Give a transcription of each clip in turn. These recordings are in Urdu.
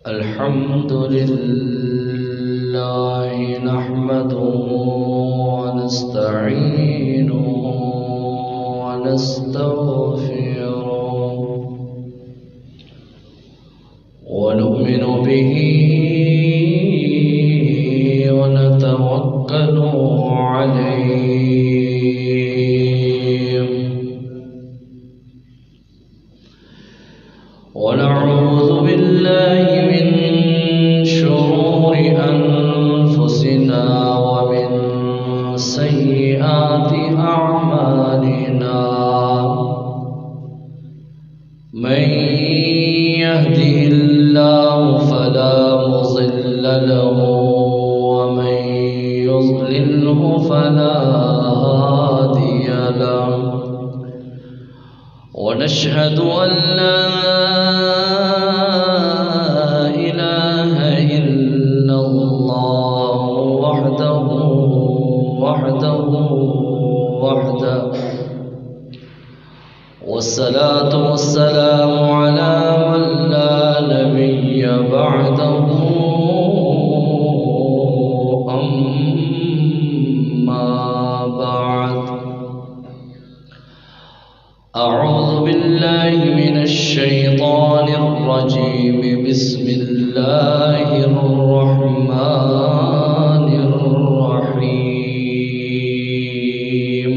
الحمد لله نحمده ونستعينه ونستغفره ونؤمن به ونتوكل عليه ونعوذ بالله من شرور أنفسنا ومن سيئات أعمالنا من يهده الله فلا مضل له ومن يضلله فلا هادي له ونشهد أن لا إله إلا الله وحده والصلاة والسلام على من لا نبي بعده أما بعد أعوذ بالله من الشيطان الرجيم بسم الله الرحمن الرحيم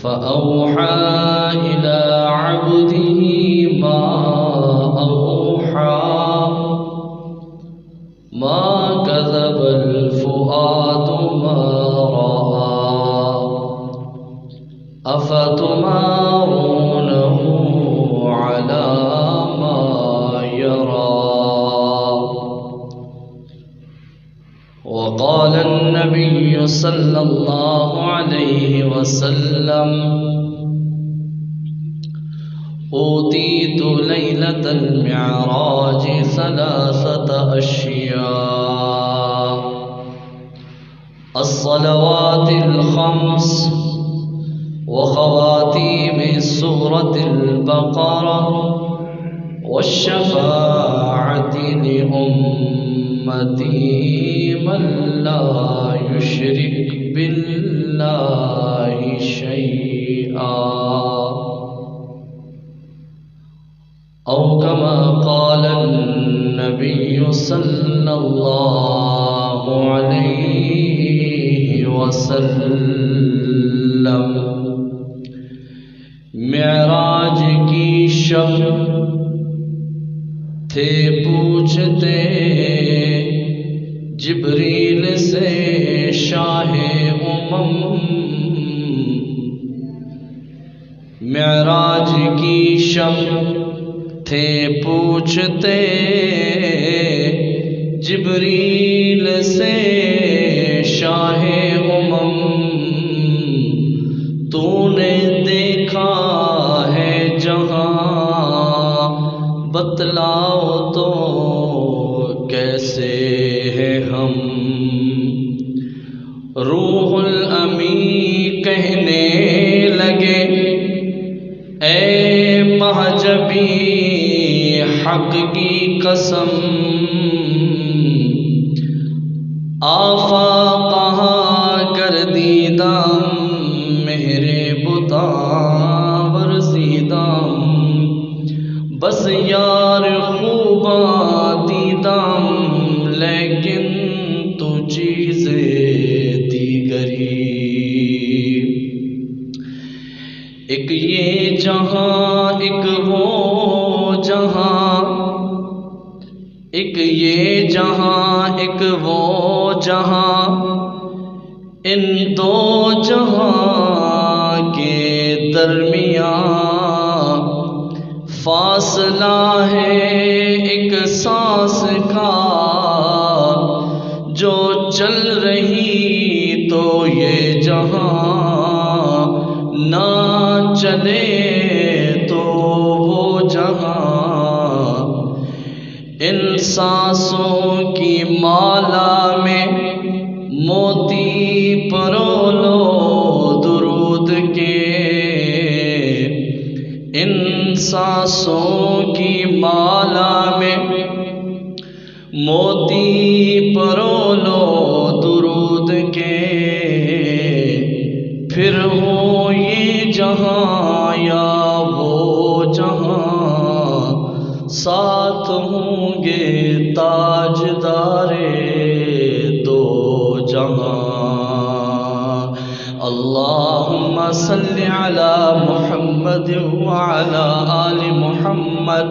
فأوحى إلى عبده ما أوحى ما كذب الفؤاد ما رأى أفتمارونه على ما يرى وقال النبي صلى الله عليه وسلم أوتيت ليلة المعراج 3 أشياء الصلوات الخمس وخواتيم سورة البقرة والشفاعة لأمتي من لا يشرك بالله شيئا أو كما قال النبي صلى الله عليه وسلم معراج کی شب تھے پوچھتے جبریل سے شاہ معراج کی شب تھے پوچھتے جبریل سے شاہ تو نے دیکھا ہے جہاں بتلاؤ تو کیسے ہیں ہم روح الامین کہنے لگے اے مہجبی حق کی قسم آفاق کہاں کر دیدم میرے بتا ورزیدم بس یار خوباں دیدم لیکن تو چیزیں دیگری ایک یہ جہاں ایک وہ جہاں ایک یہ جہاں ایک وہ جہاں ان دو جہاں کے درمیان فاصلہ ہے ایک سانس کا جو چل رہی تو یہ جہاں نہ چلے تو وہ جہاں ان سانسوں کی مالا میں موتی پرولو درود کے ان سانسوں کی مالا میں موتی پرو لو درود کے، پھر ہو یہ جہاں یا وہ جہاں، ساتھ ہوں گے تاجدارے دو جہاں۔ اللہم صلی علی محمد وعلی آل محمد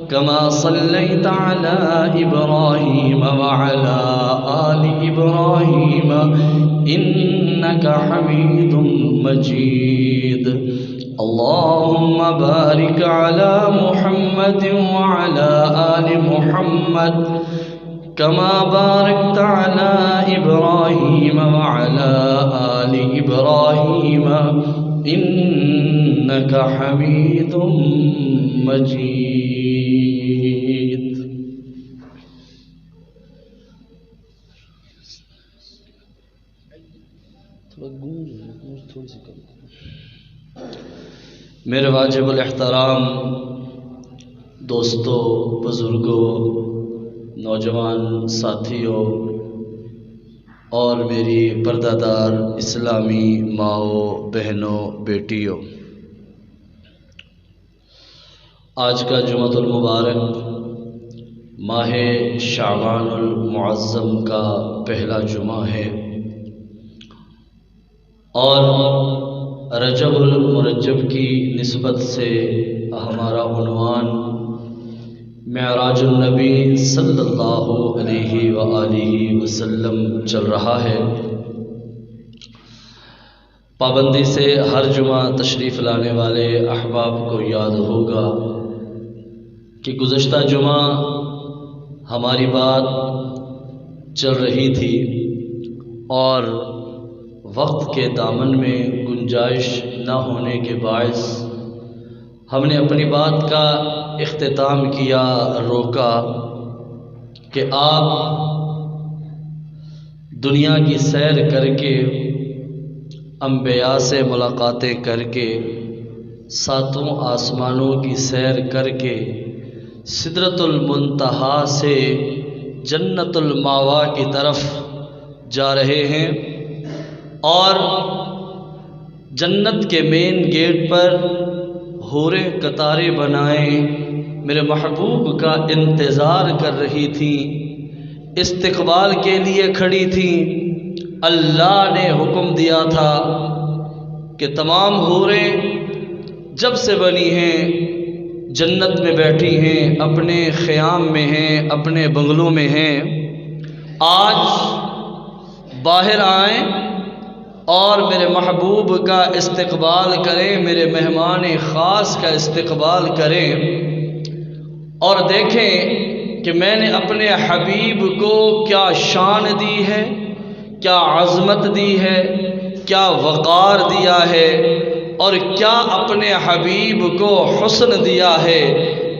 کما صلیت علی ابراہیم وعلی آل ابراہیم انک حمید مجید۔ اللہم بارک علی محمد وعلی آل محمد کما بارکت علی ابراہیم وعلی آل ابراہیم انک حمید مجید۔ میرے واجب الاحترام دوستوں، بزرگوں، نوجوان ساتھیوں اور میری پردہ دار اسلامی ماؤں، بہنوں، بیٹیوں، آج کا جمعۃ المبارک ماہ شعبان المعظم کا پہلا جمعہ ہے، اور رجب المرجب کی نسبت سے ہمارا عنوان معراج النبی صلی اللہ علیہ وآلہ وسلم چل رہا ہے۔ پابندی سے ہر جمعہ تشریف لانے والے احباب کو یاد ہوگا کہ گزشتہ جمعہ ہماری بات چل رہی تھی اور وقت کے دامن میں گنجائش نہ ہونے کے باعث ہم نے اپنی بات کا اختتام کیا، روکا کہ آپ دنیا کی سیر کر کے، انبیاء سے ملاقاتیں کر کے، ساتوں آسمانوں کی سیر کر کے، سدرۃ المنتہا سے جنت الماوا کی طرف جا رہے ہیں، اور جنت کے مین گیٹ پر حوریں قطاریں بنائے میرے محبوب کا انتظار کر رہی تھیں، استقبال کے لیے کھڑی تھیں۔ اللہ نے حکم دیا تھا کہ تمام حوریں جب سے بنی ہیں جنت میں بیٹھی ہیں، اپنے خیام میں ہیں، اپنے بنگلوں میں ہیں، آج باہر آئیں اور میرے محبوب کا استقبال کریں، میرے مہمان خاص کا استقبال کریں، اور دیکھیں کہ میں نے اپنے حبیب کو کیا شان دی ہے، کیا عظمت دی ہے، کیا وقار دیا ہے، اور کیا اپنے حبیب کو حسن دیا ہے۔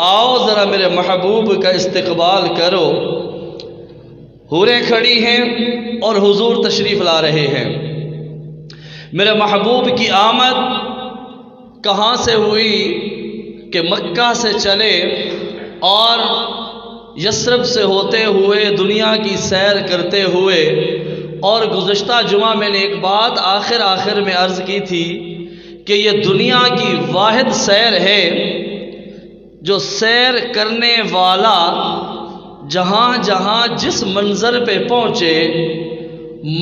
آؤ ذرا میرے محبوب کا استقبال کرو۔ حوریں کھڑی ہیں اور حضور تشریف لا رہے ہیں۔ میرے محبوب کی آمد کہاں سے ہوئی کہ مکہ سے چلے اور یثرب سے ہوتے ہوئے دنیا کی سیر کرتے ہوئے، اور گزشتہ جمعہ میں نے ایک بات آخر میں عرض کی تھی کہ یہ دنیا کی واحد سیر ہے جو سیر کرنے والا جہاں جہاں جس منظر پہ پہنچے،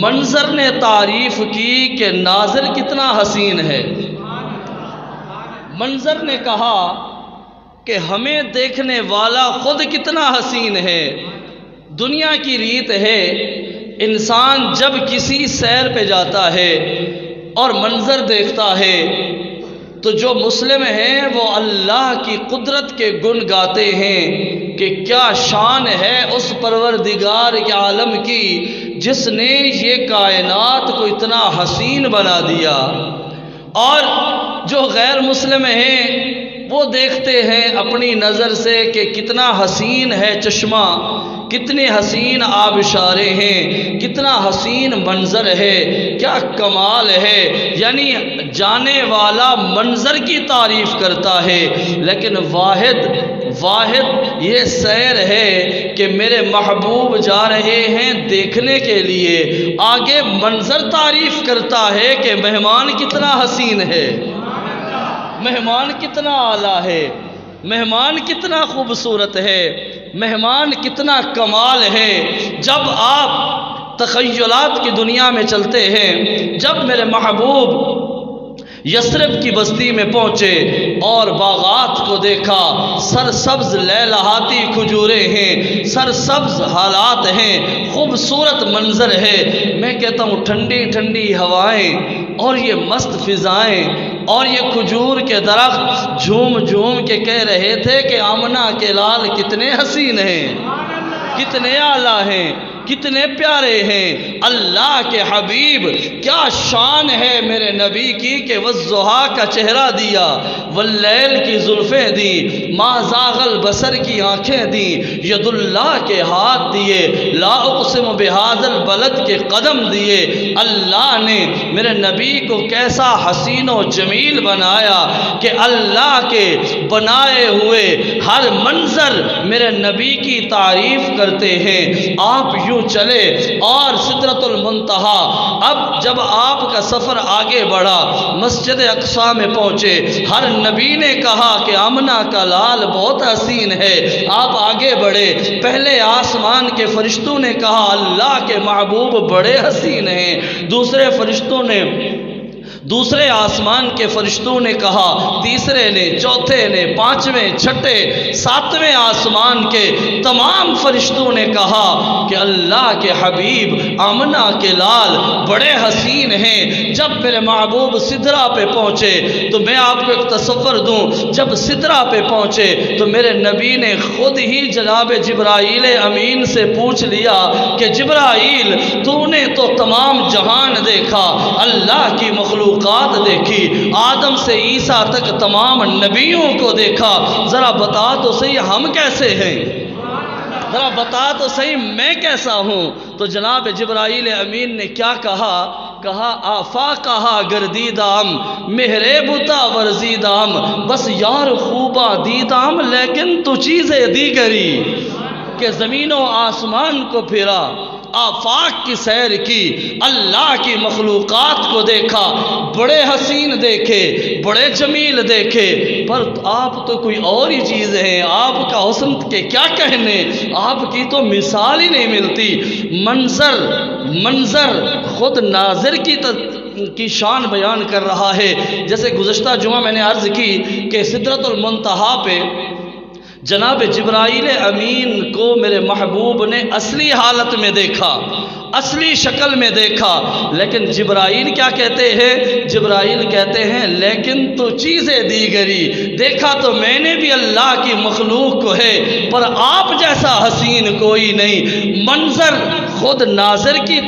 منظر نے تعریف کی کہ ناظر کتنا حسین ہے، منظر نے کہا کہ ہمیں دیکھنے والا خود کتنا حسین ہے۔ دنیا کی ریت ہے، انسان جب کسی سیر پہ جاتا ہے اور منظر دیکھتا ہے تو جو مسلم ہیں وہ اللہ کی قدرت کے گن گاتے ہیں کہ کیا شان ہے اس پروردگار کے عالم کی جس نے یہ کائنات کو اتنا حسین بنا دیا۔ اور جو غیر مسلم ہیں وہ دیکھتے ہیں اپنی نظر سے کہ کتنا حسین ہے چشمہ، کتنے حسین آبشارے ہیں، کتنا حسین منظر ہے، کیا کمال ہے، یعنی جانے والا منظر کی تعریف کرتا ہے، لیکن واحد یہ سیر ہے کہ میرے محبوب جا رہے ہیں دیکھنے کے لیے، آگے منظر تعریف کرتا ہے کہ مہمان کتنا حسین ہے، مہمان کتنا اعلیٰ ہے، مہمان کتنا خوبصورت ہے، مہمان کتنا کمال ہے۔ جب آپ تخیلات کی دنیا میں چلتے ہیں، جب میرے محبوب یثرب کی بستی میں پہنچے اور باغات کو دیکھا، سرسبز لہلہاتی کھجوریں ہیں، سرسبز حالات ہیں، خوبصورت منظر ہے، میں کہتا ہوں ٹھنڈی ٹھنڈی ہوائیں اور یہ مست فضائیں اور یہ کھجور کے درخت جھوم جھوم کے کہہ رہے تھے کہ آمنہ کے لال کتنے حسین ہیں، کتنے اعلیٰ ہیں، کتنے پیارے ہیں۔ اللہ کے حبیب کیا شان ہے میرے نبی کی کہ والضحیٰ کا چہرہ دیا، واللیل کی زلفیں دی، ما زاغ البصر کی آنکھیں دی، ید اللہ کے ہاتھ دیے، لا اقسم بہذا البلد کے قدم دیے۔ اللہ نے میرے نبی کو کیسا حسین و جمیل بنایا کہ اللہ کے بنائے ہوئے ہر منظر میرے نبی کی تعریف کرتے ہیں۔ آپ یوں چلے اور سدرۃ المنتہا، اب جب آپ کا سفر آگے بڑھا، مسجد اقصیٰ میں پہنچے، ہر نبی نے کہا کہ آمنہ کا لال بہت حسین ہے، آپ آگے بڑھے، پہلے آسمان کے فرشتوں نے کہا اللہ کے محبوب بڑے حسین ہیں، دوسرے آسمان کے فرشتوں نے کہا، تیسرے نے، چوتھے نے، پانچویں، چھٹے، ساتویں آسمان کے تمام فرشتوں نے کہا کہ اللہ کے حبیب آمنہ کے لال بڑے حسین ہیں۔ جب میرے محبوب سدرہ پہ پہنچے تو میں آپ کو ایک تصور دوں، جب سدرہ پہ پہنچے تو میرے نبی نے خود ہی جناب جبرائیل امین سے پوچھ لیا کہ جبرائیل تو نے تو تمام جہان دیکھا، اللہ کی مخلوقات دیکھی، آدم سے عیسیٰ تک تمام نبیوں کو دیکھا، ذرا بتا تو صحیح ہم کیسے ہیں، ذرا بتا تو صحیح میں کیسا ہوں۔ تو جناب جبرائیل امین نے کیا کہا؟ آفاقہا گردیدام مہرے بتا ورزیدام، بس یار خوبا دیدام لیکن تو چیزیں دیگری، کہ زمین و آسمان کو پھرا، آفاق کی سیر کی، اللہ کی مخلوقات کو دیکھا، بڑے حسین دیکھے، بڑے جمیل دیکھے، پر آپ تو کوئی اور ہی چیز ہیں، آپ کا حسن کے کیا کہنے، آپ کی تو مثال ہی نہیں ملتی۔ منظر خود ناظر کی شان بیان کر رہا ہے۔ جیسے گزشتہ جمعہ میں نے عرض کی کہ سدرۃ المنتہا پہ جناب جبرائیل امین کو میرے محبوب نے اصلی حالت میں دیکھا، اصلی شکل میں دیکھا، لیکن جبرائیل کیا کہتے ہیں؟ جبرائیل کہتے ہیں لیکن تو چیزیں دیگری، دیکھا تو میں نے بھی اللہ کی مخلوق کو ہے، پر آپ جیسا حسین کوئی نہیں۔ منظر خود ناظر کی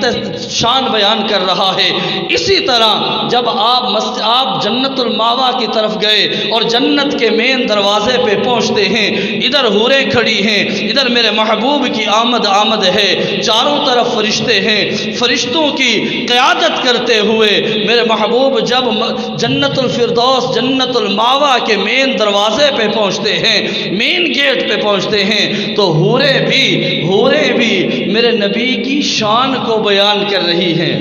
شان بیان کر رہا ہے۔ اسی طرح جب آپ جنت الماوا کی طرف گئے اور جنت کے مین دروازے پہ پہنچتے ہیں، ادھر حوریں کھڑی ہیں، ادھر میرے محبوب کی آمد ہے، چاروں طرف فرشتے ہیں، فرشتوں کی قیادت کرتے ہوئے میرے محبوب جب جنت الفردوس جنت الماوا کے مین دروازے پہ پہنچتے ہیں، مین گیٹ پہ پہنچتے ہیں، تو حوریں بھی میرے نبی کی شان کو بیان کر رہی ہیں۔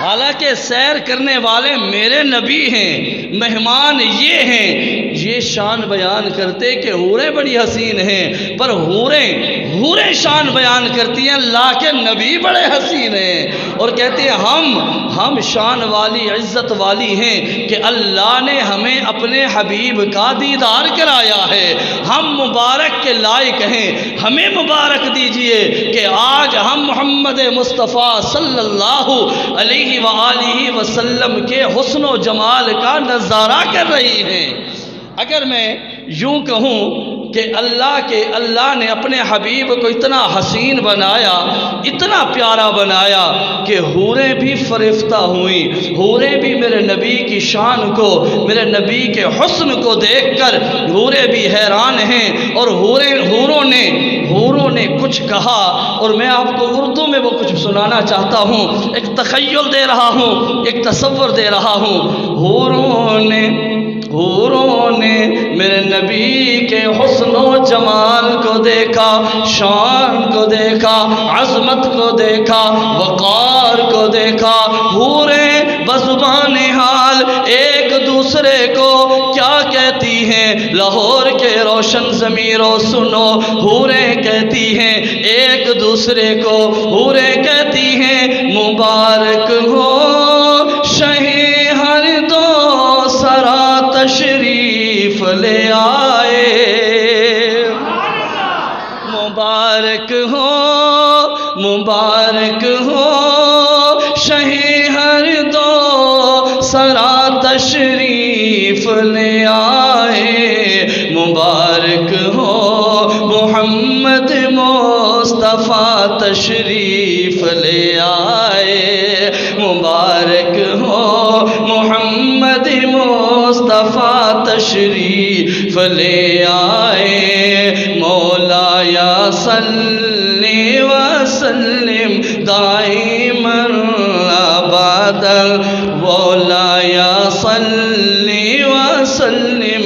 حالانکہ سیر کرنے والے میرے نبی ہیں، مہمان یہ ہیں، یہ شان بیان کرتے کہ حوریں بڑی حسین ہیں، پر حوریں شان بیان کرتی ہیں اللہ کے نبی بڑے حسین ہیں، اور کہتے ہیں ہم شان والی عزت والی ہیں کہ اللہ نے ہمیں اپنے حبیب کا دیدار کرایا ہے، ہم مبارک کے لائق ہیں، ہمیں مبارک دیجئے کہ آج ہم محمد مصطفیٰ صلی اللہ علیہ وآلہ وسلم کے حسن و جمال کا نظارہ کر رہی ہیں۔ اگر میں یوں کہوں کہ اللہ نے اپنے حبیب کو اتنا حسین بنایا، اتنا پیارا بنایا کہ حوریں بھی فریفتہ ہوئیں، حوریں بھی میرے نبی کی شان کو، میرے نبی کے حسن کو دیکھ کر حوریں بھی حیران ہیں، اور حوروں نے کچھ کہا، اور میں آپ کو اردو میں وہ کچھ سنانا چاہتا ہوں، ایک تخیل دے رہا ہوں، ایک تصور دے رہا ہوں۔ حوروں نے میرے نبی کے حسن و جمال کو دیکھا، شان کو دیکھا، عظمت کو دیکھا، وقار کو دیکھا۔ حوریں بزبان حال ایک دوسرے کو کیا کہتی ہیں؟ لاہور کے روشن ضمیروں سنو، حوریں کہتی ہیں ایک دوسرے کو، حوریں کہتی ہیں مبارک ہو شہ ہر دو سرا تشریف لے آئے، مبارک ہو شہ ہر دو سرا تشریف لے آئے، مبارک ہو محمد مصطفیٰ تشریف لے آئے، مبارک ہو محمد مصطفیٰ تشریف لے آئے۔ مولا یا صلی وسلم دائما ابدا، مولا یا صلی وسلم،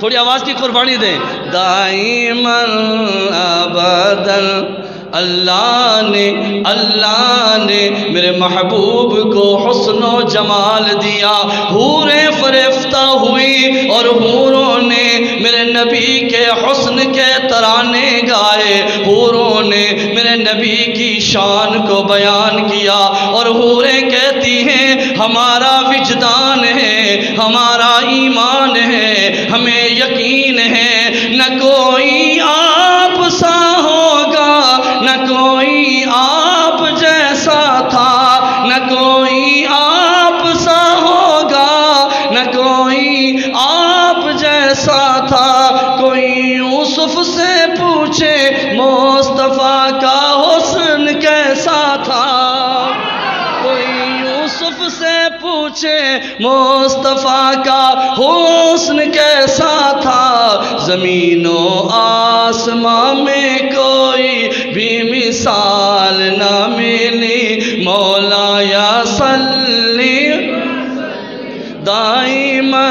تھوڑی آواز کی قربانی دیں، دائما ابدا۔ اللہ نے میرے محبوب کو حسن و جمال دیا، حوریں فریفتہ ہوئی، اور حوروں نے میرے نبی کے حسن کے ترانے گائے، حوروں نے میرے نبی کی شان کو بیان کیا، اور حوریں کہتی ہیں ہمارا وجدان ہے، ہمارا ایمان ہے، ہمیں یقین ہے نہ کوئی آپ سا ہوگا، نہ کوئی آپ جیسا تھا، نہ کوئی آپ سا ہوگا، نہ کوئی آپ جیسا تھا۔ کوئی یوسف سے پوچھے مصطفیٰ کا حسن کیسا تھا، کوئی یوسف سے پوچھے مصطفیٰ کا حسن کیسا تھا۔ زمین و آسمان میں کوئی بھی مثال نہ ملی، مولا یا صلی دائما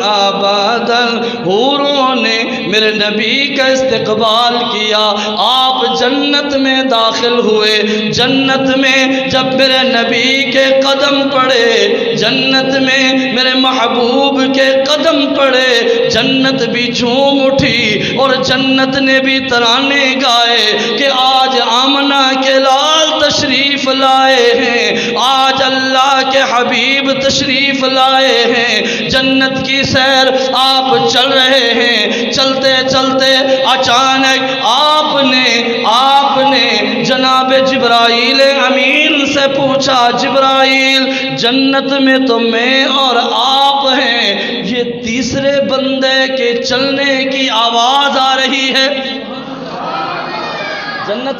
ابدا۔ حوروں نے میرے نبی کا استقبال کیا، آپ جنت میں داخل ہوئے، جنت میں جب میرے نبی کے قدم پڑے، جنت میں میرے محبوب کے قدم پڑے، جنت بھی جھوم اٹھی، اور جنت نے بھی ترانے گائے کہ آج آمنہ کے لال تشریف لائے ہیں، آج اللہ کے حبیب تشریف لائے ہیں۔ جنت کی سیر آپ چل رہے ہیں، چلتے چلتے اچانک آپ نے جناب جبرائیل امین سے پوچھا، جبرائیل جنت میں تو میں اور آپ ہیں، یہ تیسرے بندے کے چلنے کی آواز آ رہی ہے، جنت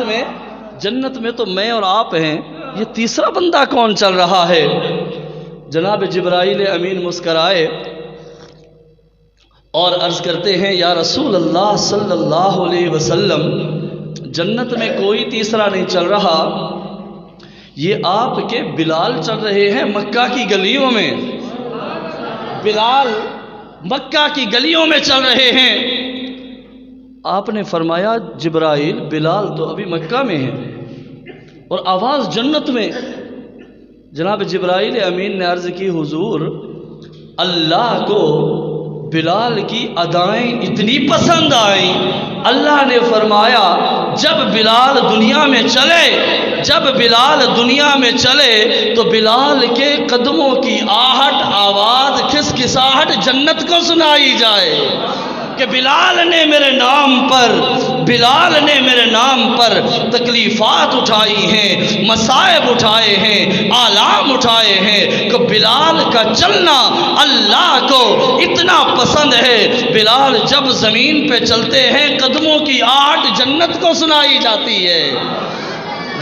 میں تو میں اور آپ ہیں، یہ تیسرا بندہ کون چل رہا ہے؟ جناب جبرائیل امین مسکرائے اور عرض کرتے ہیں یا رسول اللہ صلی اللہ علیہ وسلم، جنت میں کوئی تیسرا نہیں چل رہا، یہ آپ کے بلال چل رہے ہیں مکہ کی گلیوں میں، بلال مکہ کی گلیوں میں چل رہے ہیں۔ آپ نے فرمایا جبرائیل بلال تو ابھی مکہ میں ہے اور آواز جنت میں۔ جناب جبرائیل امین نے عرض کی حضور اللہ کو بلال کی ادائیں اتنی پسند آئیں، اللہ نے فرمایا جب بلال دنیا میں چلے تو بلال کے قدموں کی آہٹ، آواز، کھسکساہٹ جنت کو سنائی جائے۔ کہ بلال نے میرے نام پر تکلیفات اٹھائی ہیں، مصائب اٹھائے ہیں، آلام اٹھائے ہیں، کہ بلال کا چلنا اللہ کو اتنا پسند ہے۔ بلال جب زمین پہ چلتے ہیں قدموں کی آہٹ جنت کو سنائی جاتی ہے۔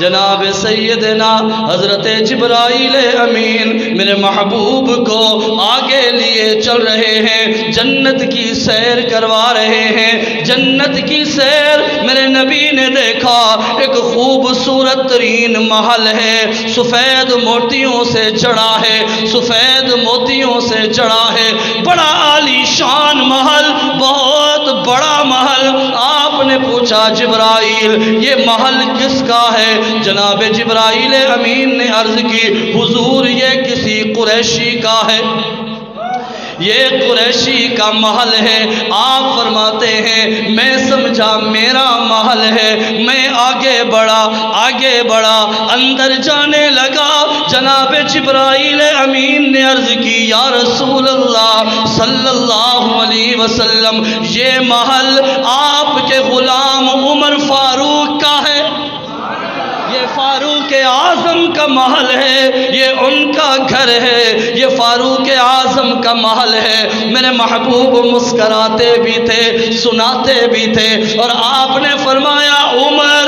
جناب سیدنا حضرت جبرائیل امین میرے محبوب کو آگے لیے چل رہے ہیں، جنت کی سیر کروا رہے ہیں۔ جنت کی سیر میرے نبی نے دیکھا، ایک خوبصورت ترین محل ہے، سفید موتیوں سے جڑا ہے، سفید موتیوں سے جڑا ہے، بڑا عالی شان محل، بہت بڑا محل۔ آپ نے پوچھا جبرائیل یہ محل کس کا ہے؟ جناب جبرائیل امین نے عرض کی حضور یہ کسی قریشی کا ہے، یہ قریشی کا محل ہے۔ آپ فرماتے ہیں میں سمجھا میرا محل ہے، میں آگے بڑھا اندر جانے لگا۔ جناب جبرائیل امین نے عرض کی یا رسول اللہ صلی اللہ علیہ وسلم یہ محل آپ کے غلام عمر فاروق کا ہے، یہ فاروق اعظم کا محل ہے، یہ ان کا گھر ہے، یہ فاروق اعظم کا محل ہے۔ میرے محبوب مسکراتے بھی تھے، سناتے بھی تھے، اور آپ نے فرمایا عمر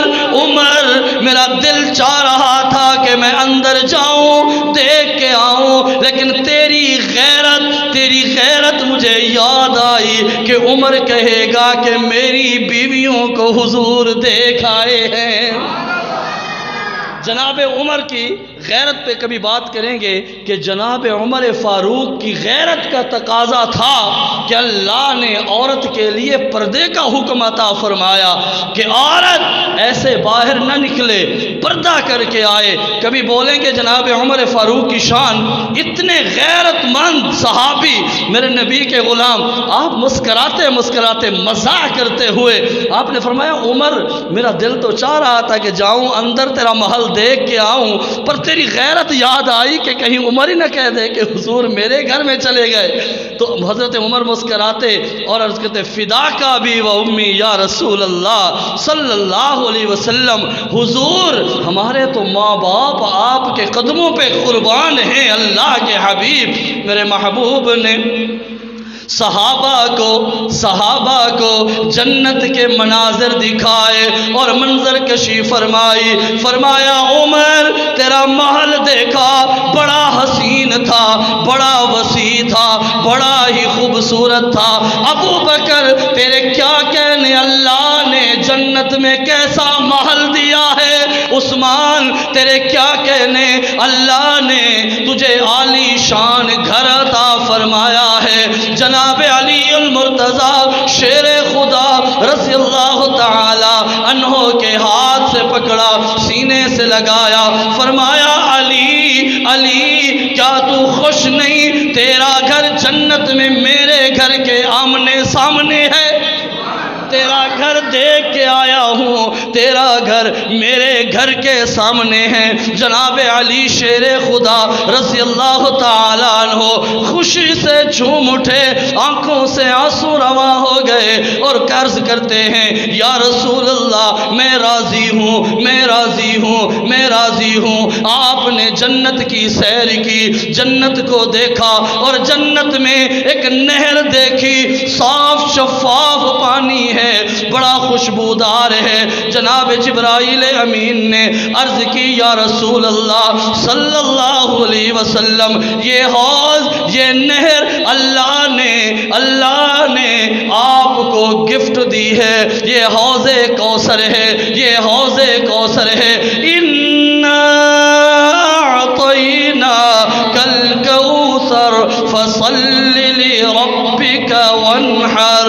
میرا دل چاہ رہا تھا کہ میں اندر جاؤں دیکھ کے آؤں، لیکن تیری غیرت مجھے یاد آئی کہ عمر کہے گا کہ میری بیویوں کو حضور دیکھ آئے ہیں۔ جناب عمر کی غیرت پہ کبھی بات کریں گے کہ جناب عمر فاروق کی غیرت کا تقاضا تھا کہ اللہ نے عورت کے لیے پردے کا حکم عطا فرمایا کہ عورت ایسے باہر نہ نکلے، پردہ کر کے آئے۔ کبھی بولیں گے جناب عمر فاروق کی شان، اتنے غیرت مند صحابی میرے نبی کے غلام، آپ مسکراتے مزاح کرتے ہوئے آپ نے فرمایا عمر میرا دل تو چاہ رہا تھا کہ جاؤں اندر تیرا محل دیکھ کے آؤں، پر تیری غیرت یاد آئی کہ کہیں عمر ہی نہ کہہ دے کہ حضور میرے گھر میں چلے گئے۔ تو حضرت عمر مسکراتے اور عرض کرتے فدا کا بھی و امی یا رسول اللہ صلی اللہ علیہ وسلم، حضور ہمارے تو ماں باپ آپ کے قدموں پہ قربان ہیں، اللہ کے حبیب۔ میرے محبوب نے صحابہ کو جنت کے مناظر دکھائے اور منظر کشی فرمایا عمر تیرا محل دیکھا، بڑا حسین تھا، بڑا وسیع تھا، بڑا ہی خوبصورت تھا۔ ابو بکر تیرے کیا کہنے، اللہ نے جنت میں کیسا محل دیا ہے۔ عثمان تیرے کیا کہنے، اللہ نے تجھے عالی شان گھر عطا فرمایا ہے۔ جناب علی المرتضی شیر خدا رضی اللہ تعالی عنہ کے ہاتھ سے پکڑا، سینے سے لگایا، فرمایا علی کیا تو خوش نہیں، تیرا گھر جنت میں میرے گھر کے آمنے سامنے ہے، تیرا گھر دیکھ کے آیا ہوں، تیرا گھر میرے گھر کے سامنے ہے۔ جناب علی شیر خدا رضی اللہ تعالیٰ عنہ خوشی سے جھوم اٹھے، آنکھوں سے آنسو رواں ہو گئے اور قرض کرتے ہیں یا رسول اللہ میں راضی ہوں۔ آپ نے جنت کی سیر کی، جنت کو دیکھا اور جنت میں ایک نہر دیکھی، صاف شفاف پانی ہے، بڑا خوشبودار ہے۔ جناب جبرائیل امین نے عرض کی یا رسول اللہ صلی اللہ علیہ وسلم یہ حوض، یہ نہر اللہ نے آپ کو گفٹ دی ہے، یہ حوض کوثر ہے، یہ حوض کوثر ہے۔ اِنَّا أَعْطَيْنَاكَ الْكَوْثَرَ فَصَلِّ لِرَبِّكَ وَانْحَرْ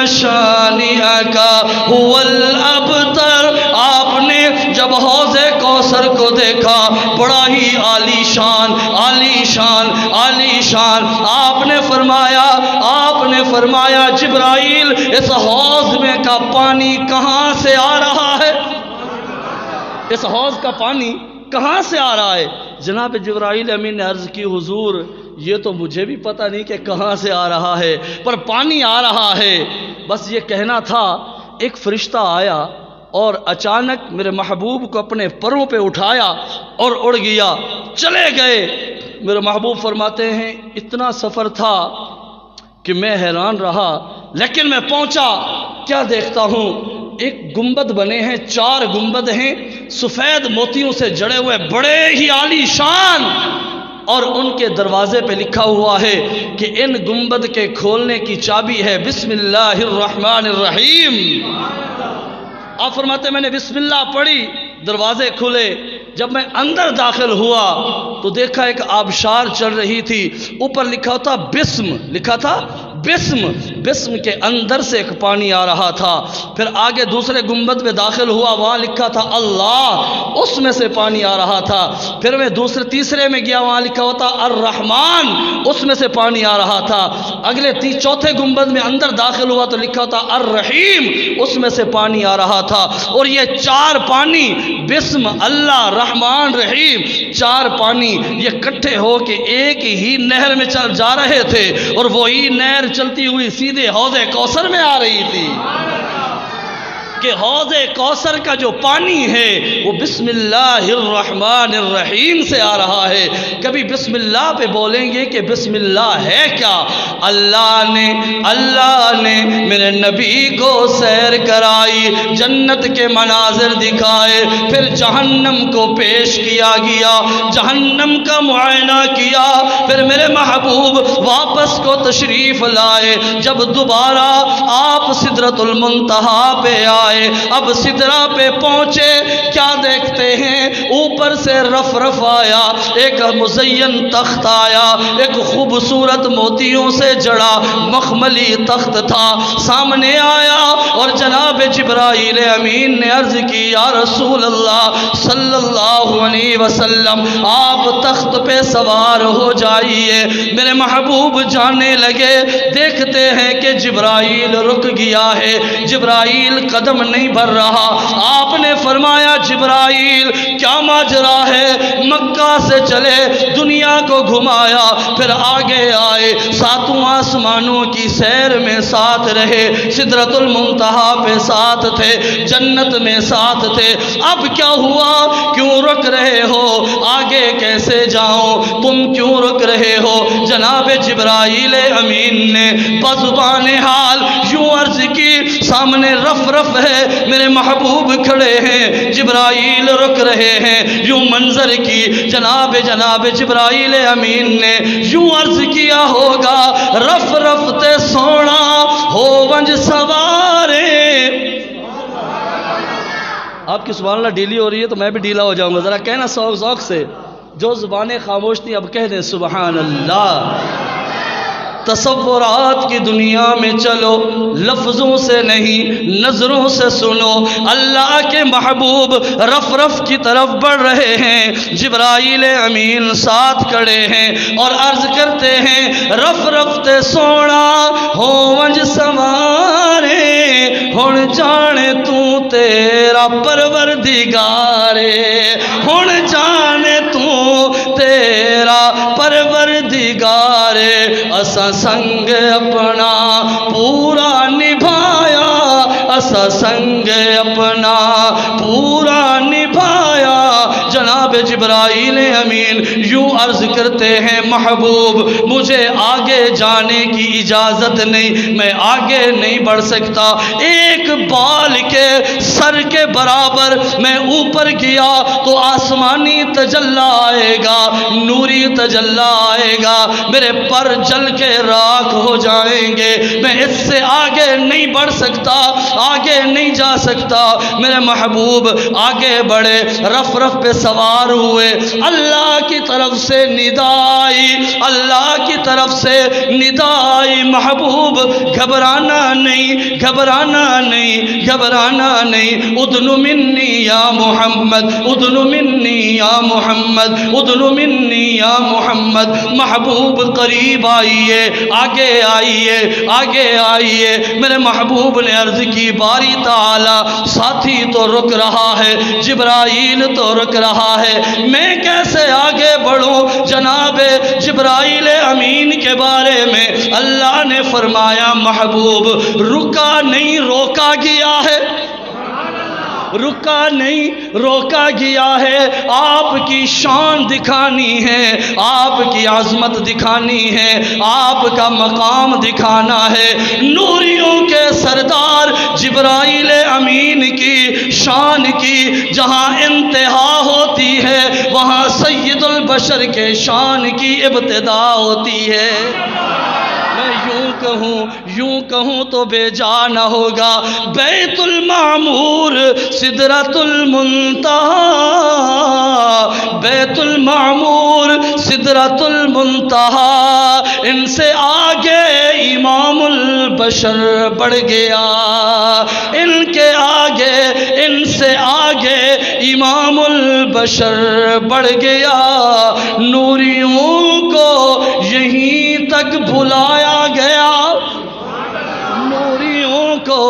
شانئک هو الابتر۔ آپ نے جب حوض کوثر کو دیکھا، بڑا ہی عالی شان، آپ نے فرمایا جبرائیل اس حوض میں کا پانی کہاں سے آ رہا ہے، اس حوض کا پانی کہاں سے آ رہا ہے؟ جناب جبرائیل امین نے عرض کی حضور یہ تو مجھے بھی پتہ نہیں کہ کہاں سے آ رہا ہے، پر پانی آ رہا ہے۔ بس یہ کہنا تھا، ایک فرشتہ آیا اور اچانک میرے محبوب کو اپنے پروں پہ اٹھایا اور اڑ گیا، چلے گئے۔ میرے محبوب فرماتے ہیں اتنا سفر تھا کہ میں حیران رہا، لیکن میں پہنچا، کیا دیکھتا ہوں، ایک گنبد بنے ہیں، 4 گنبد ہیں، سفید موتیوں سے جڑے ہوئے، بڑے ہی عالی شان، اور ان کے دروازے پہ لکھا ہوا ہے کہ ان گنبد کے کھولنے کی چابی ہے بسم اللہ الرحمن الرحیم۔ آپ فرماتے میں نے بسم اللہ پڑھی، دروازے کھلے۔ جب میں اندر داخل ہوا تو دیکھا ایک آبشار چل رہی تھی، اوپر لکھا تھا بسم، لکھا تھا بسم، بسم کے اندر سے ایک پانی آ رہا تھا۔ پھر آگے دوسرے گنبد میں داخل ہوا، وہاں لکھا تھا اللہ، اس میں سے پانی آ رہا تھا۔ پھر میں تیسرے میں گیا، وہاں لکھا ہوا تھا الرحمن، اس میں سے پانی آ رہا تھا۔ اگلے چوتھے گنبد میں اندر داخل ہوا تو لکھا تھا الرحیم، اس میں سے پانی آ رہا تھا۔ اور یہ 4 پانی، بسم، اللہ، رحمان، رحیم، 4 پانی یہ اکٹھے ہو کے ایک ہی نہر میں جا رہے تھے، اور وہی نہر چلتی ہوئی سیدھے حوض کوثر میں آ رہی تھی کہ حوض کوثر کا جو پانی ہے وہ بسم اللہ الرحمن الرحیم سے آ رہا ہے۔ کبھی بسم اللہ پہ بولیں گے کہ بسم اللہ ہے کیا؟ اللہ نے میرے نبی کو سیر کرائی، جنت کے مناظر دکھائے، پھر جہنم کو پیش کیا گیا، جہنم کا معائنہ کیا، پھر میرے محبوب واپس کو تشریف لائے۔ جب دوبارہ آپ سدرۃ المنتہا پہ آئے، اب سدرہ پہ پہنچے، کیا دیکھتے ہیں؟ اوپر سے رف رف آیا، ایک مزین تخت آیا، ایک خوبصورت موتیوں سے جڑا مخملی تخت تھا، سامنے آیا، اور جناب جبرائیل امین نے عرض کی یا رسول اللہ صلی اللہ علیہ وسلم آپ تخت پہ سوار ہو جائیے۔ میرے محبوب جانے لگے، دیکھتے ہیں کہ جبرائیل رک گیا ہے، جبرائیل قدم نہیں بڑھ رہا۔ آپ نے فرمایا جبرائیل کیا ماجرا ہے؟ مکہ سے چلے، دنیا کو گھمایا، پھر آگے آئے، 7 آسمانوں کی سیر میں ساتھ رہے، سدرۃ المنتہا پہ ساتھ تھے، جنت میں ساتھ تھے، اب کیا ہوا؟ کیوں رک رہے ہو؟ آگے کیسے جاؤں؟ تم کیوں رک رہے ہو؟ جناب جبرائیل امین نے بزبان حال یوں عرض کی، سامنے رف رف ہے، میرے محبوب کھڑے ہیں، جبرائیل رک رہے ہیں، یوں منظر کی جناب جبرائیل امین نے یوں عرض کیا ہوگا، رف رفتے سونا ہو ونج سوارے۔ آپ کی سبحان اللہ ڈھیلی ہو رہی ہے تو میں بھی ڈھیلا ہو جاؤں گا، ذرا کہنا ذوق سے، جو زبانیں خاموش تھیں اب کہہ دیں سبحان اللہ۔ تصورات کی دنیا میں چلو، لفظوں سے نہیں نظروں سے سنو۔ اللہ کے محبوب رف رف کی طرف بڑھ رہے ہیں، جبرائیل امین ساتھ کھڑے ہیں اور عرض کرتے ہیں رف رفتے سونا ہو ونج سوارے، ہن جانے تو تیرا پروردگارے، ہن جانے تو تیرا پروردگارے، اسا سنگ اپنا پورا نبھایا، اسا سنگ اپنا پورا نبھایا۔ جناب جبرائیل امین یوں عرض کرتے ہیں محبوب مجھے آگے جانے کی اجازت نہیں، میں آگے نہیں بڑھ سکتا، ایک بال کے سر کے برابر میں اوپر گیا تو آسمانی تجلی آئے گا، نوری تجلی آئے گا، میرے پر جل کے راکھ ہو جائیں گے، میں اس سے آگے نہیں بڑھ سکتا، آگے نہیں جا سکتا۔ میرے محبوب آگے بڑھے، رف رف پہ سوار ہوئے، اللہ کی طرف سے ندا آئی، اللہ کی طرف سے ندا آئی، محبوب گھبرانا نہیں، گھبرانا نہیں، گھبرانا نہیں، ادن منی یا محمد، ادن منی یا محمد، ادن منی یا محمد۔ محبوب قریب آئیے، آگے آئیے، آگے آئیے۔ میرے محبوب نے عرض کی باری تعالی ساتھی تو رک رہا ہے، جبرائیل تو رک رہا ہے، میں کیسے آگے بڑھوں؟ پڑھو جناب جبرائیل امین کے بارے میں اللہ نے فرمایا محبوب رکا نہیں روکا گیا ہے، رکا نہیں روکا گیا ہے، آپ کی شان دکھانی ہے، آپ کی عظمت دکھانی ہے، آپ کا مقام دکھانا ہے۔ نوریوں کے سردار جبرائیل امین کی شان کی جہاں انتہا ہوتی ہے وہاں سید البشر کے شان کی ابتدا ہوتی ہے۔ یوں کہوں تو بے جا نہ ہوگا، بیت المعمور سدرۃ المنتہا، بیت المعمور سدرۃ المنتہا، ان سے آگے امام البشر بڑھ گیا، ان کے آگے ان سے آگے امام البشر بڑھ گیا۔ نوریوں کو یہیں تک بھلایا گیا، نوریوں کو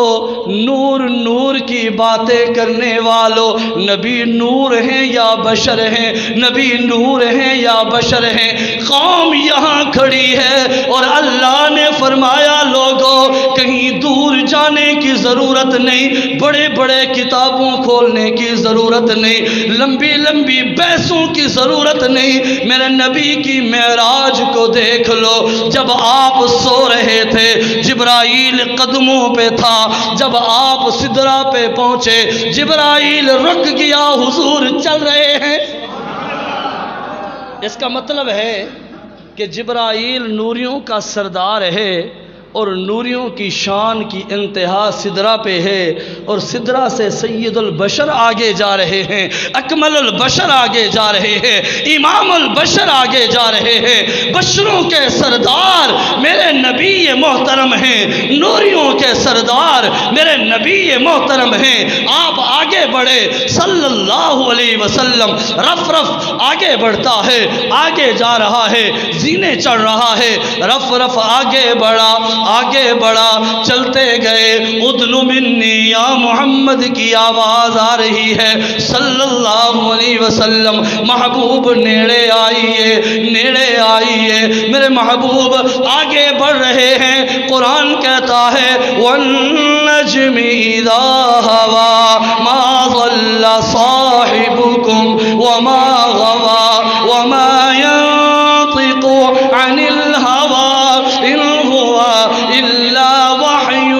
نور نور کی باتیں کرنے والوں، نبی نور ہیں یا بشر ہیں، نبی نور ہیں یا بشر ہیں۔ قوم یہاں کھڑی ہے اور اللہ نے فرمایا لوگوں کہیں دور جانے کی ضرورت نہیں، بڑے بڑے کتابوں کھولنے کی ضرورت نہیں، لمبی لمبی بحثوں کی ضرورت نہیں، میرے نبی کی معراج کو دیکھ لو۔ جب آپ سو رہے تھے جبرائیل قدموں پہ تھا، جب آپ سدرہ پہ پہنچے جبرائیل رک گیا، حضور چل رہے ہیں۔ اس کا مطلب ہے کہ جبرائیل نوریوں کا سردار ہے اور نوریوں کی شان کی انتہا سدرہ پہ ہے، اور سدرہ سے سید البشر آگے جا رہے ہیں، اکمل البشر آگے جا رہے ہیں، امام البشر آگے جا رہے ہیں۔ بشروں کے سردار میرے نبی محترم ہیں، نوریوں کے سردار میرے نبی محترم ہیں۔ آپ آگے بڑھے صلی اللہ علیہ وسلم، رف رف آگے بڑھتا ہے، آگے جا رہا ہے، زینے چڑھ رہا ہے، رف رف آگے بڑھا، آگے بڑھا، چلتے گئے، ادن منی یا محمد کی آواز آ رہی ہے صلی اللہ علیہ وسلم۔ محبوب نیڑے آئیے، نیڑے آئیے، میرے محبوب آگے بڑھ رہے ہیں۔ قرآن کہتا ہے وَالنَّجْمِ إِذَا هَوَى مَا ضَلَّ صَاحِبُكُمْ وَمَا غَوَى وَمَا يَنطِقُ عَنِ الْهَوَى إِنْ هُوَ إِلَّا وَحْيٌ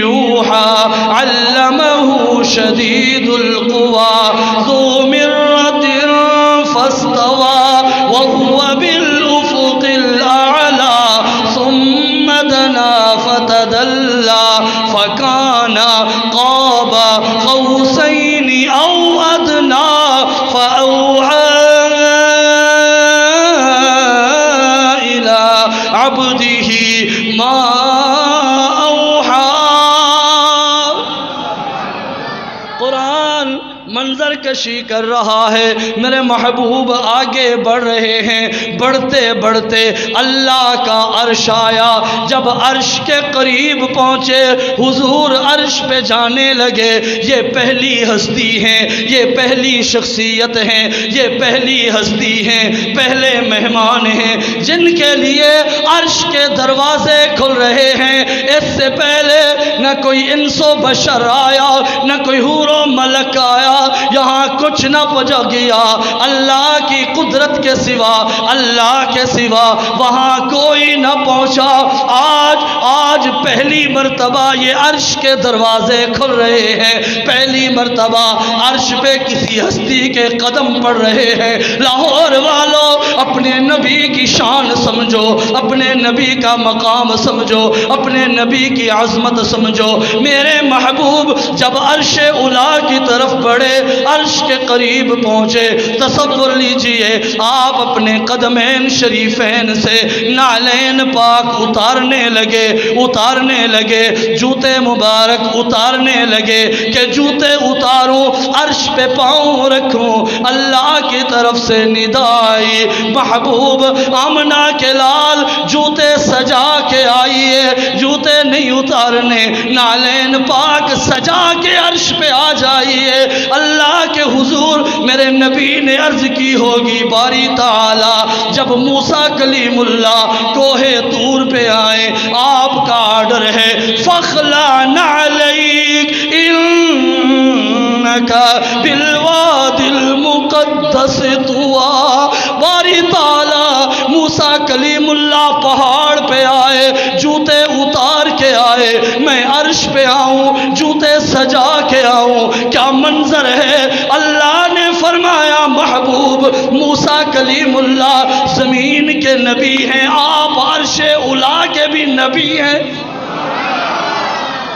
يُوحَى عَلَّمَهُ شَدِيدُ الْقُوَى ذُو مِرَّةٍ فَاسْتَوَى وَهُوَ بِالْأُفُقِ الْأَعْلَى ثُمَّ دَنَا فَتَدَلَّى فَكَانَ قَابَ قَوْسَيْنِ أَوْ أَدْنَى فَأَوْحَى إِلَى عَبْدِهِ مَا أَوْحَى۔ قرآن منظر کشی کر رہا ہے، میرے محبوب آگے بڑھ رہے ہیں، بڑھتے بڑھتے اللہ کا عرش آیا۔ جب عرش کے قریب پہنچے حضور عرش پہ جانے لگے۔ یہ پہلی ہستی ہیں، یہ پہلی شخصیت ہیں، یہ پہلی ہستی ہیں، پہلے مہمان ہیں جن کے لیے عرش کے دروازے کھل رہے ہیں۔ اس سے پہلے نہ کوئی انس و بشر آیا، نہ کوئی حور و ملک آیا، یہاں کچھ نہ پہنچ گیا اللہ کی قدرت کے سوا، اللہ کے سوا وہاں کوئی نہ پہنچا۔ آج پہلی مرتبہ یہ عرش کے دروازے کھل رہے ہیں، پہلی مرتبہ عرش پہ کسی ہستی کے قدم پڑ رہے ہیں۔ لاہور والوں اپنے نبی کی شان سمجھو، اپنے نبی کا مقام سمجھو، اپنے نبی کی عظمت سمجھو۔ میرے محبوب جب عرش اولا کی طرف بڑھے، عرش کے قریب پہنچے، تصور لیجئے آپ اپنے قدمین شریفین سے نعلین پاک اتارنے لگے، جوتے مبارک اتارنے لگے کہ جوتے اتاروں، عرش پہ پاؤں رکھوں۔ اللہ کی طرف سے ندا آئی محبوب آمنہ کے لال جوتے سجا کے آئیے، جوتے نہیں اتارنے، نعلین پاک سجا کے عرش پہ آ جائیے۔ اللہ کے حضور حضور میرے نبی نے عرض کی ہوگی باری تعالی جب موسیٰ کلیم اللہ کوہ طور پہ آئے آپ کا آرڈر ہے فَخْلَعْ نَعْلَيْكَ إِنَّكَ بِالْوَادِ الْمُقَدَّسِ طُوًى باری تعالی موسیٰ کلیم اللہ پہاڑ پہ آئے جوتے اتار کے آئے میں عرش پہ آؤں جوتے سجا کے آؤں کیا منظر ہے اللہ نے فرمایا محبوب موسیٰ کلیم اللہ زمین کے نبی ہیں آپ عرش اولا کے بھی نبی ہیں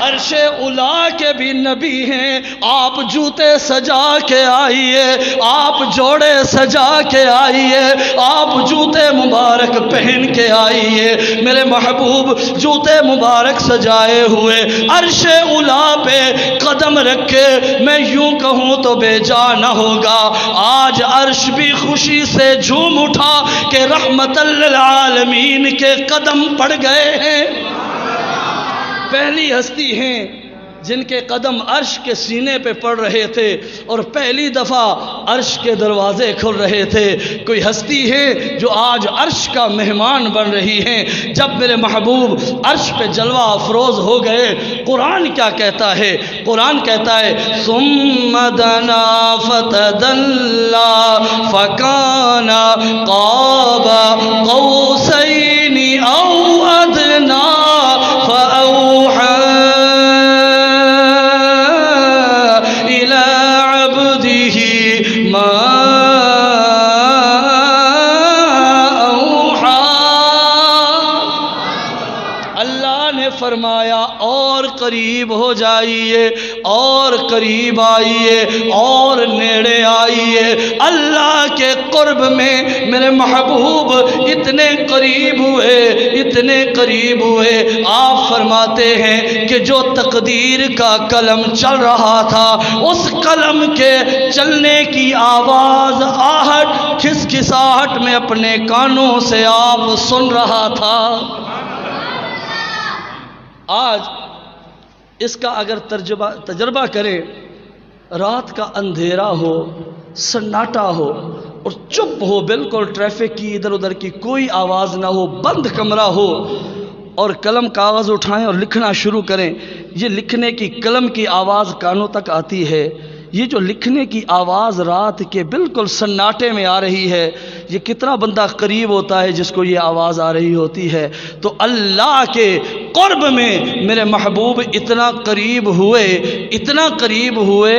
عرش اولا کے بھی نبی ہیں آپ جوتے سجا کے آئیے آپ جوڑے سجا کے آئیے آپ جوتے مبارک پہن کے آئیے میرے محبوب جوتے مبارک سجائے ہوئے عرش اولا پہ قدم رکھے میں یوں کہوں تو بے جا نہ ہوگا آج عرش بھی خوشی سے جھوم اٹھا کہ رحمت للعالمین کے قدم پڑ گئے ہیں پہلی ہستی ہیں جن کے قدم عرش کے سینے پہ پڑ رہے تھے اور پہلی دفعہ عرش کے دروازے کھل رہے تھے کوئی ہستی ہے جو آج عرش کا مہمان بن رہی ہیں جب میرے محبوب عرش پہ جلوہ افروز ہو گئے قرآن کیا کہتا ہے قرآن کہتا ہے ثم دنا فتدلى فكان قاب قوسين أو أدنى فأوحى فرمایا اور قریب ہو جائیے اور قریب آئیے اور نیڑے آئیے اللہ کے قرب میں میرے محبوب اتنے قریب ہوئے آپ فرماتے ہیں کہ جو تقدیر کا قلم چل رہا تھا اس قلم کے چلنے کی آواز آہٹ کھسکھساہٹ میں اپنے کانوں سے آپ سن رہا تھا آج اس کا اگر تجربہ کریں رات کا اندھیرا ہو سناٹا ہو اور چپ ہو بالکل ٹریفک کی ادھر ادھر کی کوئی آواز نہ ہو بند کمرہ ہو اور قلم کاغذ اٹھائیں اور لکھنا شروع کریں یہ لکھنے کی قلم کی آواز کانوں تک آتی ہے یہ جو لکھنے کی آواز رات کے بالکل سناٹے میں آ رہی ہے یہ کتنا بندہ قریب ہوتا ہے جس کو یہ آواز آ رہی ہوتی ہے تو اللہ کے قرب میں میرے محبوب اتنا قریب ہوئے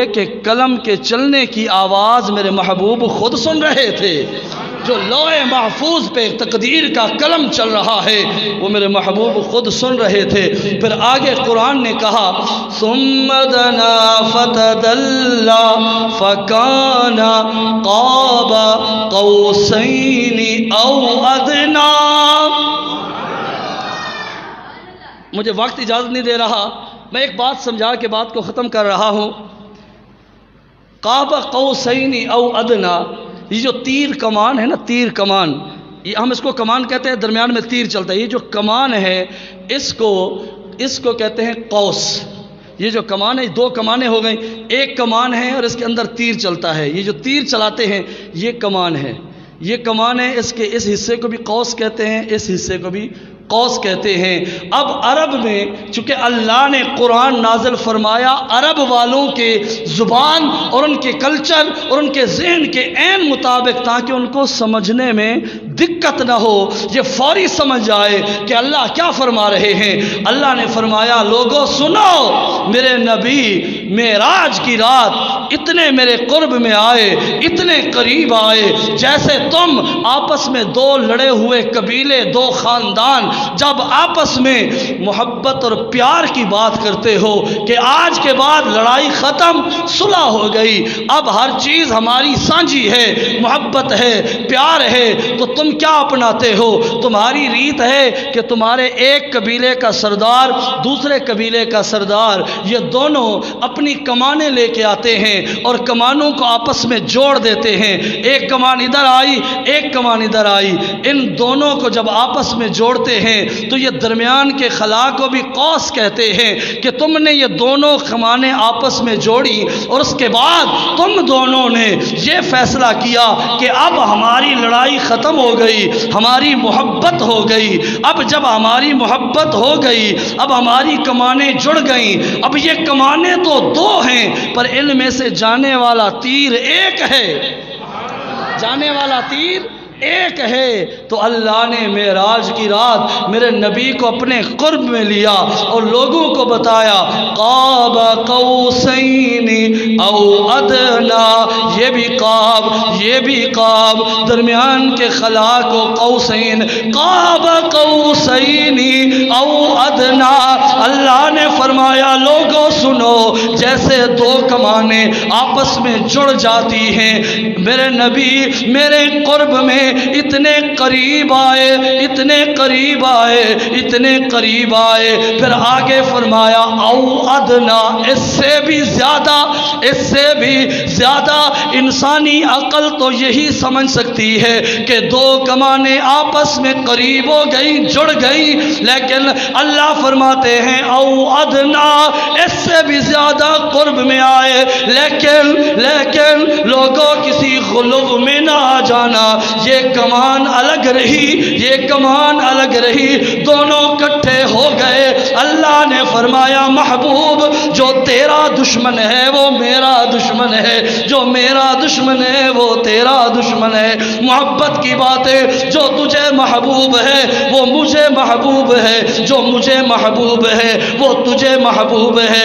کہ قلم کے چلنے کی آواز میرے محبوب خود سن رہے تھے جو لوح محفوظ پہ تقدیر کا قلم چل رہا ہے وہ میرے محبوب خود سن رہے تھے پھر آگے قرآن نے کہا ثم دنا فتدلى فكان قاب قوسين او ادنى مجھے وقت اجازت نہیں دے رہا میں ایک بات سمجھا کے بات کو ختم کر رہا ہوں قاب قوسين او ادنى یہ جو تیر کمان ہے نا تیر کمان یہ ہم اس کو کمان کہتے ہیں درمیان میں تیر چلتا ہے یہ جو کمان ہے اس کو کہتے ہیں قوس یہ جو کمان ہے دو کمانیں ہو گئیں ایک کمان ہے اور اس کے اندر تیر چلتا ہے یہ جو تیر چلاتے ہیں یہ کمان ہے اس کے اس حصے کو بھی قوس کہتے ہیں اس حصے کو بھی قوس کہتے ہیں اب عرب میں چونکہ اللہ نے قرآن نازل فرمایا عرب والوں کے زبان اور ان کے کلچر اور ان کے ذہن کے عین مطابق تاکہ ان کو سمجھنے میں دقت نہ ہو یہ فوری سمجھ جائے کہ اللہ کیا فرما رہے ہیں اللہ نے فرمایا لوگوں سنو میرے نبی معراج کی رات اتنے میرے قرب میں آئے اتنے قریب آئے جیسے تم آپس میں دو لڑے ہوئے قبیلے دو خاندان جب آپس میں محبت اور پیار کی بات کرتے ہو کہ آج کے بعد لڑائی ختم صلح ہو گئی اب ہر چیز ہماری سانجھی ہے محبت ہے پیار ہے تو تم تم کیا اپناتے ہو؟ تمہاری ریت ہے کہ تمہارے ایک قبیلے کا سردار دوسرے قبیلے کا سردار یہ دونوں اپنی کمانیں لے کے آتے ہیں اور کمانوں کو آپس میں جوڑ دیتے ہیں، ایک کمان ادھر آئی ایک کمان ادھر آئی، ان دونوں کو جب آپس میں جوڑتے ہیں تو یہ درمیان کے خلا کو بھی قوس کہتے ہیں کہ تم نے یہ دونوں کمانیں آپس میں جوڑی اور اس کے بعد تم دونوں نے یہ فیصلہ کیا کہ اب ہماری لڑائی ختم ہو گئی، ہماری محبت ہو گئی۔ اب جب ہماری محبت ہو گئی، اب ہماری کمانیں جڑ گئیں، اب یہ کمانیں تو دو ہیں پر ان میں سے جانے والا تیر ایک ہے، جانے والا تیر ایک ہے۔ تو اللہ نے معراج کی رات میرے نبی کو اپنے قرب میں لیا اور لوگوں کو بتایا قاب قوسین او ادنا، یہ بھی قاب درمیان کے خلا کو قوسین، قاب قوسین او ادنا۔ اللہ نے فرمایا لوگوں سنو، جیسے دو کمانیں آپس میں جڑ جاتی ہیں، میرے نبی میرے قرب میں اتنے قریب آئے، اتنے قریب آئے، اتنے قریب آئے، پھر آگے فرمایا او ادنا، اس سے بھی زیادہ انسانی عقل تو یہی سمجھ سکتی ہے کہ دو کمانیں آپس میں قریب ہو گئی، جڑ گئی، لیکن اللہ فرماتے ہیں او ادنا، اس سے بھی زیادہ قرب میں آئے، لیکن لوگوں کسی غلو میں نہ آ جانا، یہ کمان الگ رہی، یہ کمان الگ رہی، دونوں کٹھے ہو گئے۔ اللہ نے فرمایا محبوب جو تیرا دشمن ہے وہ میرا دشمن ہے، جو میرا دشمن ہے وہ تیرا دشمن ہے۔ محبت کی باتیں، جو تجھے محبوب ہے وہ مجھے محبوب ہے، جو مجھے محبوب ہے وہ تجھے محبوب ہے۔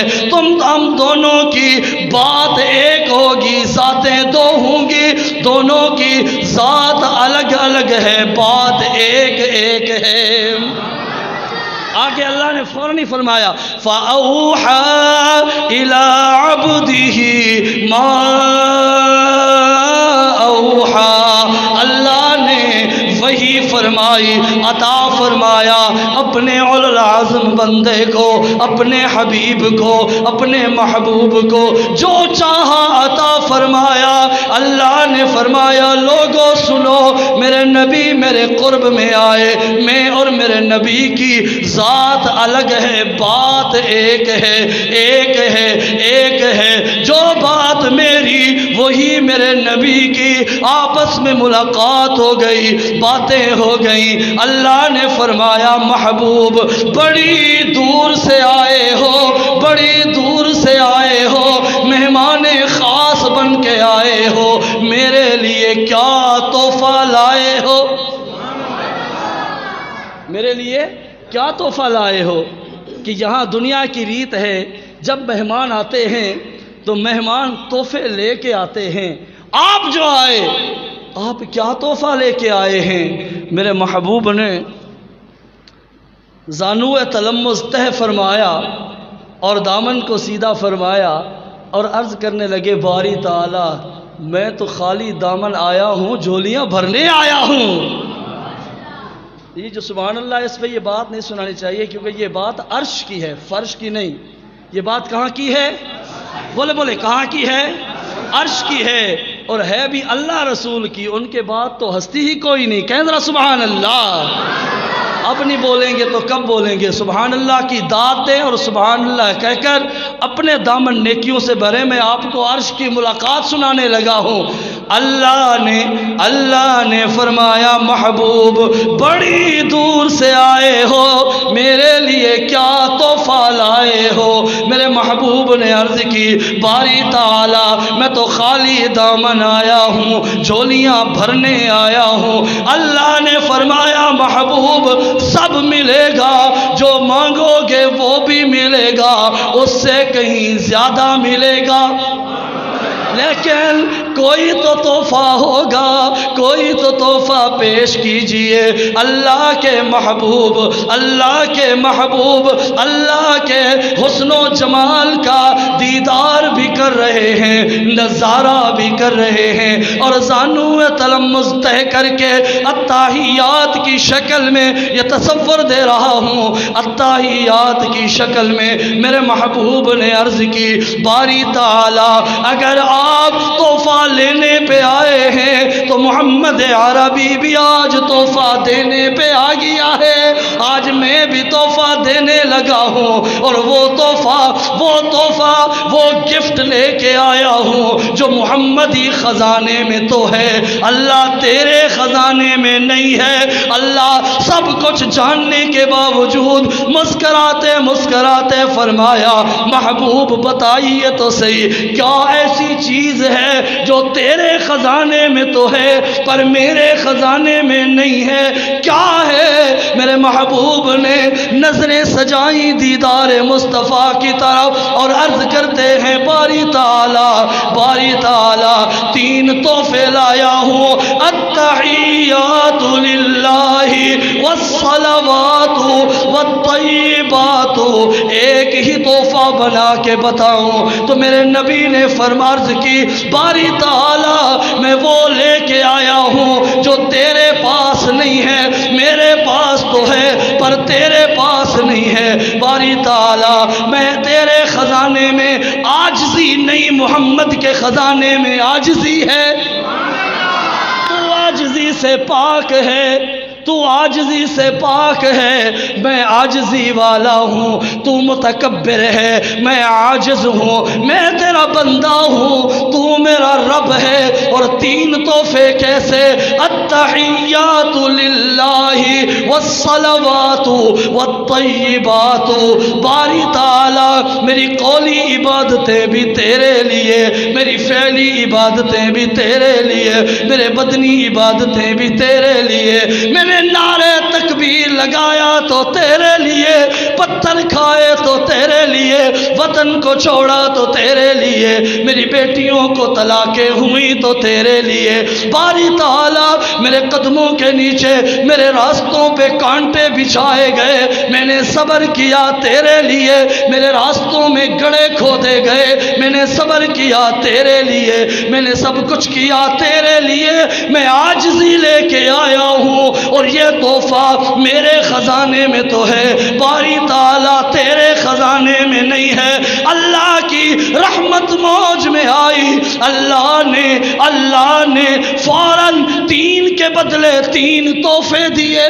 ہم دونوں کی بات ایک ہوگی، ذاتیں دو ہوں گی، دونوں کی ذات الگ الگ ہے، بات ایک ایک ہے۔ آگے اللہ نے فوراً ہی فرمایا فَأَوْحَى إِلَىٰ عَبْدِهِ مَا أَوْحَى، اللہ نے وہی فرمائی، عطا فرمایا اپنے اولو العزم بندے کو، اپنے حبیب کو، اپنے محبوب کو، جو چاہا عطا فرمایا۔ اللہ نے فرمایا لوگوں سنو، میرے نبی میرے قرب میں آئے، میں اور میرے نبی کی ذات الگ ہے، بات ایک ہے، ایک ہے، ایک ہے، جو بات میری وہی میرے نبی کی، آپس میں ملاقات ہو گئی، باتیں ہو گئیں۔ اللہ نے فرمایا محبوب بڑی دور سے آئے ہو، بڑی دور سے آئے ہو، مہمان خاص بن کے آئے ہو، میرے لیے کیا تحفہ لائے ہو؟ میرے لیے کیا تحفہ لائے ہو؟ کہ یہاں دنیا کی ریت ہے جب مہمان آتے ہیں تو مہمان تحفے لے کے آتے ہیں، آپ جو آئے آپ کیا تحفہ لے کے آئے ہیں؟ میرے محبوب نے زانو تلمس تہ فرمایا اور دامن کو سیدھا فرمایا اور عرض کرنے لگے باری تعالی میں تو خالی دامن آیا ہوں، جھولیاں بھرنے آیا ہوں۔ یہ جو سبحان اللہ، اس پہ یہ بات نہیں سنانی چاہیے کیونکہ یہ بات عرش کی ہے، فرش کی نہیں۔ یہ بات کہاں کی ہے؟ بولے کہاں کی ہے؟ عرش کی ہے، اور ہے بھی اللہ رسول کی، ان کے بعد تو ہستی ہی کوئی نہیں۔ کہیں ذرا سبحان اللہ۔ اب نہیں بولیں گے تو کب بولیں گے؟ سبحان اللہ کی دعاتیں اور سبحان اللہ کہہ کر اپنے دامن نیکیوں سے بھرے میں آپ کو عرش کی ملاقات سنانے لگا ہوں۔ اللہ نے فرمایا محبوب بڑی دور سے آئے ہو، میرے لیے کیا تحفہ لائے ہو؟ میرے محبوب نے عرض کی باری تعالی میں تو خالی دامن آیا ہوں، جھولیاں بھرنے آیا ہوں۔ اللہ نے فرمایا محبوب سب ملے گا، جو مانگو گے وہ بھی ملے گا، اس سے کہیں زیادہ ملے گا، لیکن کوئی تو تحفہ ہوگا، کوئی تو تحفہ پیش کیجئے۔ اللہ کے محبوب، اللہ کے محبوب اللہ کے حسن و جمال کا دیدار بھی کر رہے ہیں، نظارہ بھی کر رہے ہیں، اور زانو تلمذ طے کر کے التحیات کی شکل میں یہ تصور دے رہا ہوں۔ التحیات کی شکل میں میرے محبوب نے عرض کی، باری تعالی اگر آپ تحفہ لینے پہ آئے ہیں تو محمد عربی بھی آج تحفہ دینے پہ آ گیا ہے۔ آج میں بھی تحفہ دینے لگا ہوں، اور وہ تحفہ وہ گفٹ لے کے آیا ہوں جو محمدی خزانے میں تو ہے، اللہ تیرے خزانے میں نہیں ہے۔ اللہ سب کچھ جاننے کے باوجود مسکراتے مسکراتے فرمایا، محبوب بتائیے تو صحیح کیا ایسی چیز ہے جو تیرے خزانے میں تو ہے پر میرے خزانے میں نہیں ہے؟ کیا ہے؟ میرے محبوب نے نظریں سجائیں دیدار مصطفیٰ کی طرف اور عرض کرتے ہیں، باری تعالی 3 تحفے لایا ہوں، التحیات للہ والصلوات والطیبات۔ ایک ہی تحفہ بنا کے بتاؤں تو میرے نبی نے عرض کی، باری تعالی میں وہ لے کے آیا ہوں جو تیرے پاس نہیں ہے، میرے پاس تو ہے پر تیرے پاس نہیں ہے۔ باری تعالی میں تیرے خزانے میں عاجزی نہیں، محمد کے خزانے میں عاجزی ہے۔ تو عاجزی سے پاک ہے، تو عاجزی سے پاک ہے، میں عاجزی والا ہوں، تو متکبر ہے، میں عاجز ہوں، میں تیرا بندہ ہوں، تو میرا رب ہے۔ اور 3 تحفے کیسے؟ التحیات للہ والصلوات والطیبات۔ باری تعالی میری قولی عبادتیں بھی تیرے لیے، میری فعلی عبادتیں بھی تیرے لیے، میرے بدنی عبادتیں بھی تیرے لیے، میں نے نعرے تکبیر لگایا تو تیرے لیے، پتھر کھائے تو تیرے لیے، وطن کو چھوڑا تو تیرے لیے، میری بیٹیوں کو طلاقیں ہوئی تو تیرے لیے۔ باری تعالی میرے قدموں کے نیچے میرے راستوں پہ کانٹے بچھائے گئے، میں نے صبر کیا تیرے لیے، میرے راستوں میں گڑھے کھودے گئے، میں نے صبر کیا تیرے لیے، میں نے سب کچھ کیا تیرے لیے، میں عاجزی لے کے آیا ہوں، اور یہ تحفہ میرے خزانے میں تو ہے، باری تعالیٰ تیرے خزانے میں نہیں ہے۔ اللہ کی رحمت موج میں آئی، اللہ نے فوراً 3 کے بدلے 3 تحفے دیے،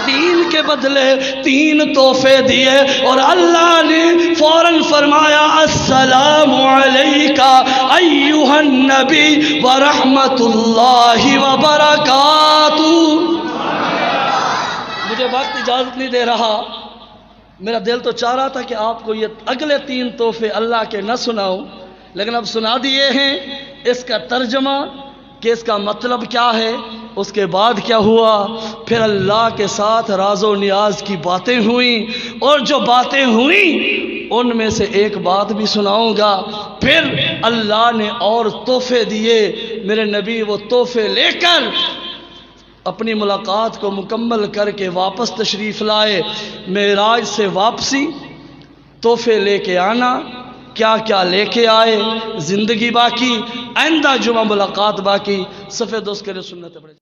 3 کے بدلے 3 تحفے دیے، اور اللہ نے فوراً فرمایا، السلام علیکہ ایھا النبی ورحمۃ اللہ وبرکاتہ۔ مجھے وقت اجازت نہیں دے رہا، میرا دل تو چاہ رہا تھا کہ آپ کو یہ اگلے 3 تحفے اللہ کے نہ سناؤں، لیکن اب سنا دیے ہیں۔ اس کا ترجمہ کہ اس کا مطلب کیا ہے، اس کے بعد کیا ہوا، پھر اللہ کے ساتھ راز و نیاز کی باتیں ہوئیں، اور جو باتیں ہوئیں ان میں سے ایک بات بھی سناؤں گا۔ پھر اللہ نے اور تحفے دیے، میرے نبی وہ تحفے لے کر اپنی ملاقات کو مکمل کر کے واپس تشریف لائے۔ معراج سے واپسی، تحفے لے کے آنا، کیا کیا لے کے آئے، زندگی باقی، آئندہ جمعہ ملاقات باقی۔ صفحہ 2 کے لیے سنت پڑھیں۔